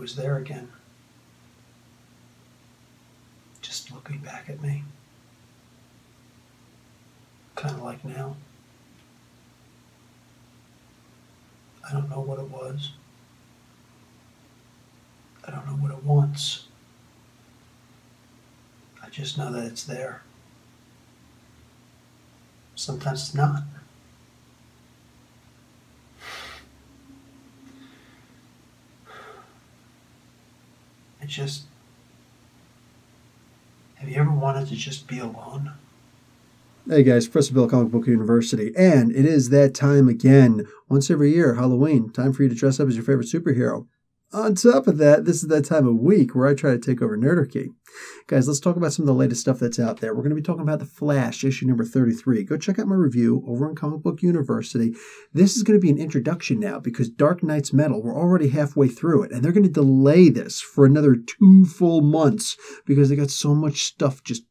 was there again, just looking back at me, kind of like now. I don't know what it was. I don't know what it wants. I just know that it's there. Sometimes it's not. It just... Have you ever wanted to just be alone? Hey guys, Professor Bill, Comic Book University, and it is that time again. Once every year, Halloween, time for you to dress up as your favorite superhero. On top of that, this is that time of week where I try to take over Nerdarchy. Guys, let's talk about some of the latest stuff that's out there. We're going to be talking about The Flash, issue number 33. Go check out my review over on Comic Book University. This is going to be an introduction now because Dark Knight's Metal, we're already halfway through it, and they're going to delay this for another 2 full months because they got so much stuff just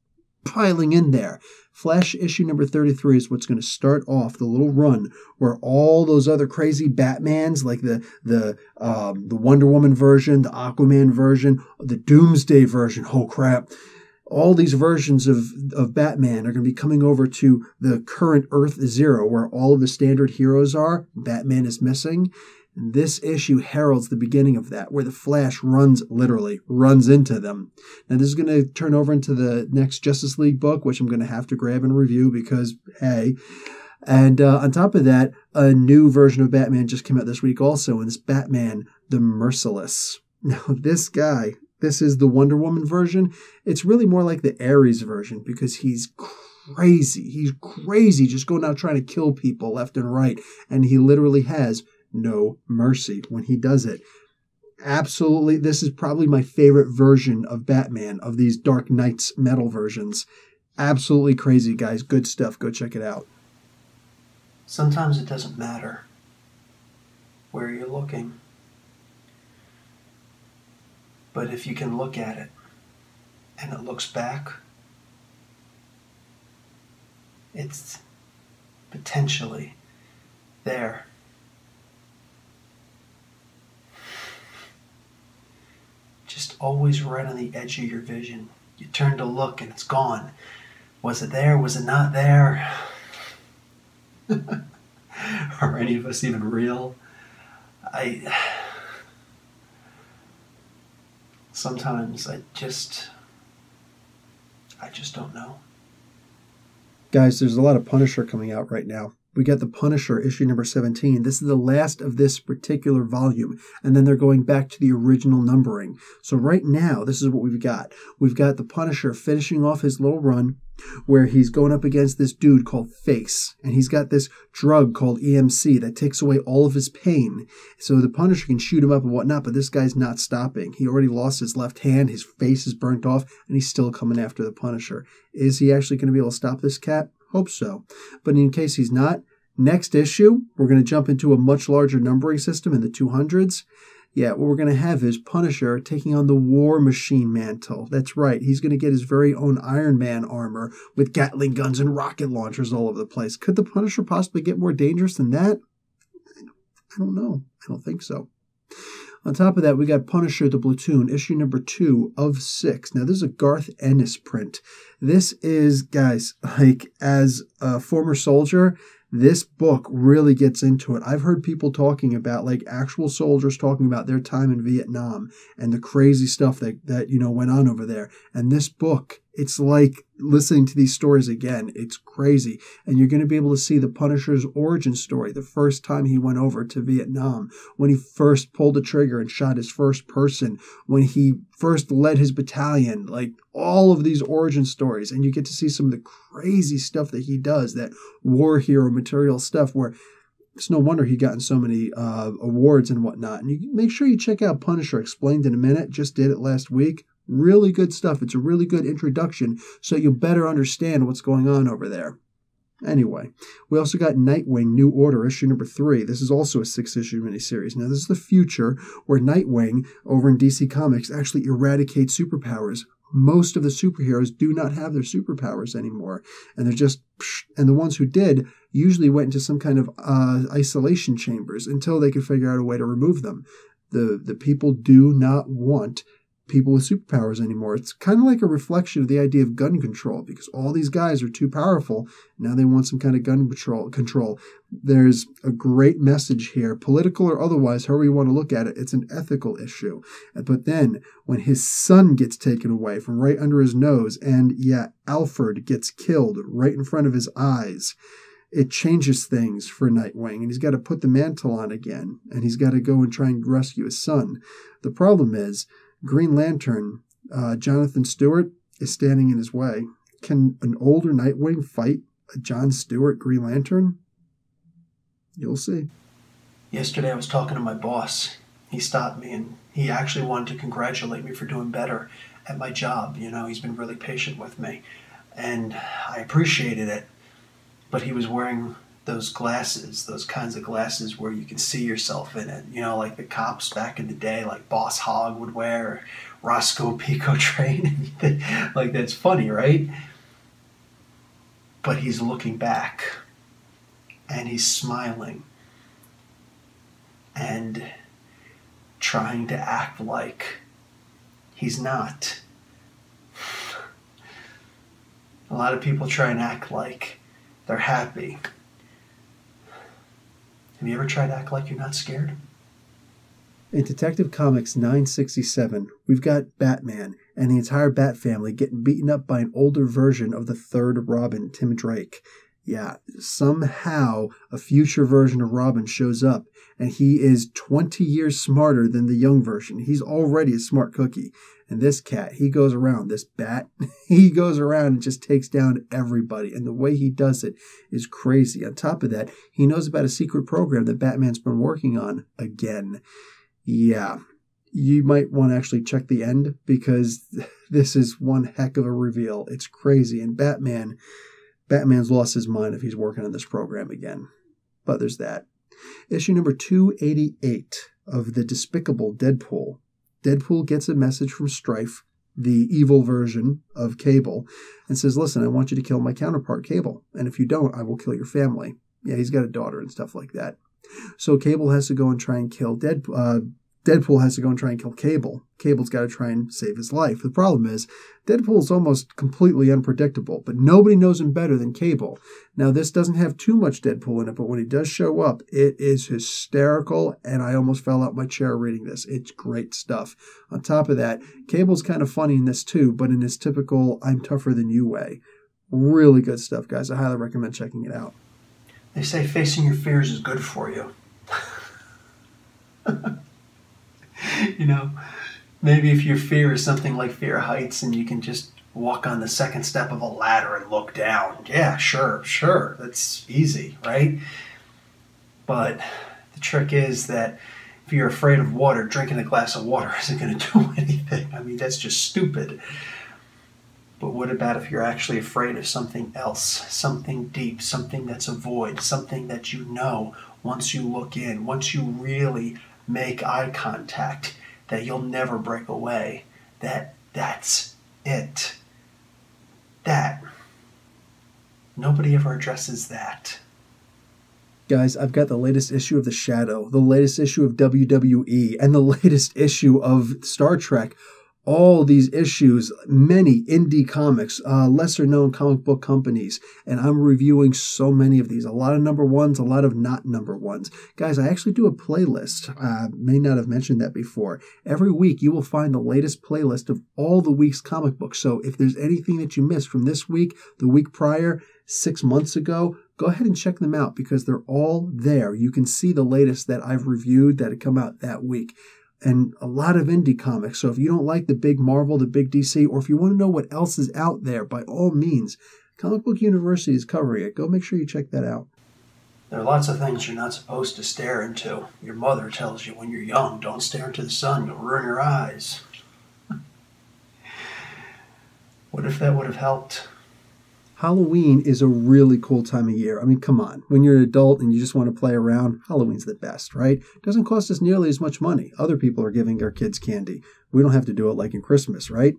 piling in there. Flash issue number 33 is what's going to start off the little run where all those other crazy Batmans, like the Wonder Woman version, the Aquaman version, the Doomsday version, oh crap, all these versions of Batman are going to be coming over to the current Earth Zero where all of the standard heroes are. Batman is missing. This issue heralds the beginning of that, where the Flash literally runs into them. Now, this is going to turn over into the next Justice League book, which I'm going to have to grab and review because, hey. And on top of that, a new version of Batman just came out this week also, and it's Batman the Merciless. Now, this guy, this is the Wonder Woman version. It's really more like the Ares version because he's crazy. He's crazy, just going out trying to kill people left and right. And he literally has no mercy when he does it. Absolutely, this is probably my favorite version of Batman, of these Dark Knight's Metal versions. Absolutely crazy, guys. Good stuff. Go check it out. Sometimes it doesn't matter where you're looking. But if you can look at it and it looks back, it's potentially there. Just always right on the edge of your vision. You turn to look and it's gone. Was it there? Was it not there? Are any of us even real? Sometimes I just don't know. Guys, there's a lot of Punisher coming out right now. We got The Punisher, issue number 17. This is the last of this particular volume, and then they're going back to the original numbering. So right now, this is what we've got. We've got The Punisher finishing off his little run where he's going up against this dude called Face, and he's got this drug called EMC that takes away all of his pain. So the Punisher can shoot him up and whatnot, but this guy's not stopping. He already lost his left hand, his face is burnt off, and he's still coming after the Punisher. Is he actually going to be able to stop this cat? Hope so. But in case he's not, next issue, we're going to jump into a much larger numbering system in the 200s. Yeah, what we're going to have is Punisher taking on the War Machine mantle. That's right. He's going to get his very own Iron Man armor with Gatling guns and rocket launchers all over the place. Could the Punisher possibly get more dangerous than that? I don't know. I don't think so. On top of that, we got Punisher the Platoon, issue number 2 of 6. Now, this is a Garth Ennis print. This is, guys, like, as a former soldier, this book really gets into it. I've heard people talking about, like, actual soldiers talking about their time in Vietnam and the crazy stuff that went on over there. And this book, it's like listening to these stories again. It's crazy. And you're going to be able to see the Punisher's origin story, the first time he went over to Vietnam, when he first pulled the trigger and shot his first person, when he first led his battalion, like all of these origin stories. And you get to see some of the crazy stuff that he does, that war hero material stuff where it's no wonder he gotten so many awards and whatnot. And you make sure you check out Punisher Explained in a Minute. Just did it last week. Really good stuff. It's a really good introduction so you'll better understand what's going on over there. Anyway, we also got Nightwing New Order, issue number 3. This is also a 6-issue miniseries. Now, this is the future where Nightwing over in DC Comics actually eradicates superpowers. Most of the superheroes do not have their superpowers anymore. And and the ones who did usually went into some kind of isolation chambers until they could figure out a way to remove them. The people do not want people with superpowers anymore. It's kind of like a reflection of the idea of gun control, because all these guys are too powerful. Now they want some kind of gun control. There's a great message here, political or otherwise, however you want to look at it. It's an ethical issue. But then when his son gets taken away from right under his nose, and Alfred gets killed right in front of his eyes, it changes things for Nightwing, and he's got to put the mantle on again, and he's got to go and try and rescue his son. The problem is, Green Lantern, Jonathan Stewart, is standing in his way. Can an older Nightwing fight a John Stewart Green Lantern? You'll see. Yesterday I was talking to my boss. He stopped me and he actually wanted to congratulate me for doing better at my job. You know, he's been really patient with me. And I appreciated it. But he was wearing those glasses, those kinds of glasses where you can see yourself in it. You know, like the cops back in the day, like Boss Hogg would wear, or Roscoe Pico Train. Like, that's funny, right? But he's looking back, and he's smiling, and trying to act like he's not. A lot of people try and act like they're happy. Have you ever tried to act like you're not scared? In Detective Comics 967, we've got Batman and the entire Bat family getting beaten up by an older version of the third Robin, Tim Drake. Yeah, somehow a future version of Robin shows up, and he is 20 years smarter than the young version. He's already a smart cookie. And this cat, he goes around, this Bat, he goes around and just takes down everybody. And the way he does it is crazy. On top of that, he knows about a secret program that Batman's been working on again. Yeah, you might want to actually check the end, because this is one heck of a reveal. It's crazy. And Batman's lost his mind if he's working on this program again. But there's that. Issue number 288 of the Despicable Deadpool. Deadpool gets a message from Strife, the evil version of Cable, and says, listen, I want you to kill my counterpart, Cable. And if you don't, I will kill your family. Yeah, he's got a daughter and stuff like that. So Cable has to go and try and kill Deadpool has to go and try and kill Cable. Cable's got to try and save his life. The problem is, Deadpool's almost completely unpredictable, but nobody knows him better than Cable. Now, this doesn't have too much Deadpool in it, but when he does show up, it is hysterical, and I almost fell out my chair reading this. It's great stuff. On top of that, Cable's kind of funny in this too, but in his typical I'm tougher than you way. Really good stuff, guys. I highly recommend checking it out. They say facing your fears is good for you. You know, maybe if your fear is something like fear of heights and you can just walk on the second step of a ladder and look down. Yeah, sure. That's easy, right? But the trick is that if you're afraid of water, drinking a glass of water isn't going to do anything. I mean, that's just stupid. But what about if you're actually afraid of something else, something deep, something that's a void, something that you know once you look in, once you really make eye contact, that you'll never break away, that's it. That. Nobody ever addresses that. Guys, I've got the latest issue of The Shadow, the latest issue of WWE, and the latest issue of Star Trek. All these issues, many indie comics, lesser-known comic book companies, and I'm reviewing so many of these. A lot of number ones, a lot of not number ones. Guys, I actually do a playlist. May not have mentioned that before. Every week, you will find the latest playlist of all the week's comic books. So if there's anything that you missed from this week, the week prior, 6 months ago, go ahead and check them out, because they're all there. You can see the latest that I've reviewed that had come out that week. And a lot of indie comics. So if you don't like the big Marvel, the big DC, or if you want to know what else is out there, by all means, Comic Book University is covering it. Go make sure you check that out. There are lots of things you're not supposed to stare into. Your mother tells you when you're young, don't stare into the sun, you'll ruin your eyes. What if that would have helped? Halloween is a really cool time of year. I mean, come on. When you're an adult and you just want to play around, Halloween's the best, right? It doesn't cost us nearly as much money. Other people are giving their kids candy. We don't have to do it like in Christmas, right?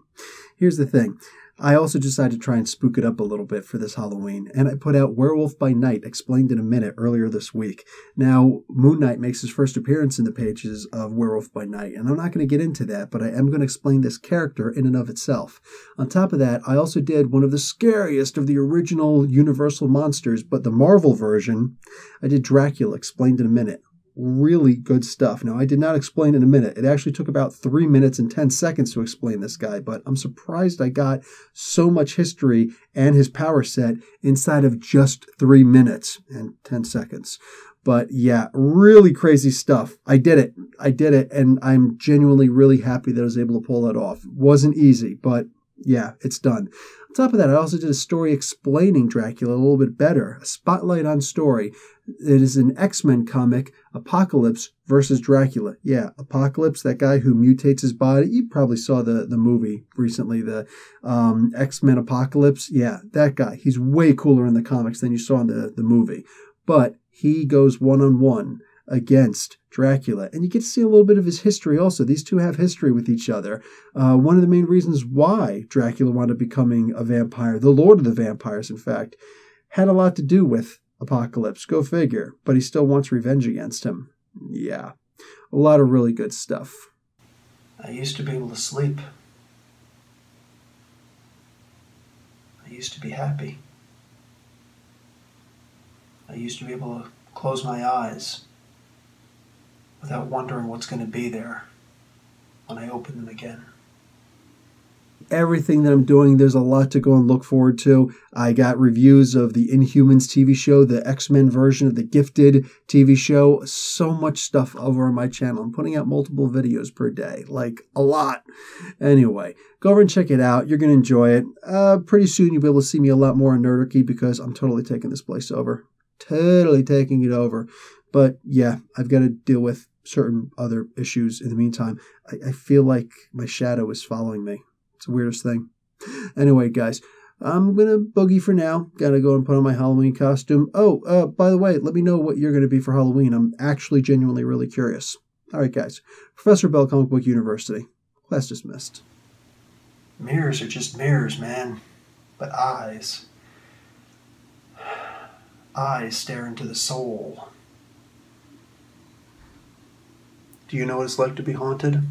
Here's the thing. I also decided to try and spook it up a little bit for this Halloween, and I put out Werewolf by Night, Explained in a Minute, earlier this week. Now, Moon Knight makes his first appearance in the pages of Werewolf by Night, and I'm not going to get into that, but I am going to explain this character in and of itself. On top of that, I also did one of the scariest of the original Universal monsters, but the Marvel version. I did Dracula, Explained in a Minute. Really good stuff. Now, I did not explain in a minute. It actually took about 3 minutes and 10 seconds to explain this guy, but I'm surprised I got so much history and his power set inside of just 3 minutes and 10 seconds. But yeah, really crazy stuff. I did it, and I'm genuinely really happy that I was able to pull that off. Wasn't easy, but yeah, it's done. On top of that, I also did a story explaining Dracula a little bit better. A spotlight on story. It is an X-Men comic, Apocalypse versus Dracula. Yeah, Apocalypse, that guy who mutates his body. You probably saw the movie recently, the X-Men Apocalypse. Yeah, that guy. He's way cooler in the comics than you saw in the movie. But he goes one-on-one against Dracula. And you get to see a little bit of his history also. These two have history with each other. One of the main reasons why Dracula wound up becoming a vampire, the Lord of the Vampires, in fact, had a lot to do with Apocalypse. Go figure. But he still wants revenge against him. Yeah. A lot of really good stuff. I used to be able to sleep. I used to be happy. I used to be able to close my eyes without wondering what's going to be there when I open them again. Everything that I'm doing, there's a lot to go and look forward to. I got reviews of the Inhumans TV show, the X-Men version of the Gifted TV show. So much stuff over on my channel. I'm putting out multiple videos per day, like a lot. Anyway, go over and check it out. You're going to enjoy it. Pretty soon you'll be able to see me a lot more on Nerdarchy because I'm totally taking this place over. Totally taking it over. But yeah, I've got to deal with certain other issues in the meantime. I feel like my shadow is following me. It's the weirdest thing. Anyway, guys, I'm going to boogie for now. Got to go and put on my Halloween costume. Oh, by the way, let me know what you're going to be for Halloween. I'm actually genuinely really curious. All right, guys. Professor Bell, Comic Book University. Class dismissed. Mirrors are just mirrors, man. But eyes. Eyes stare into the soul. Do you know what it's like to be haunted?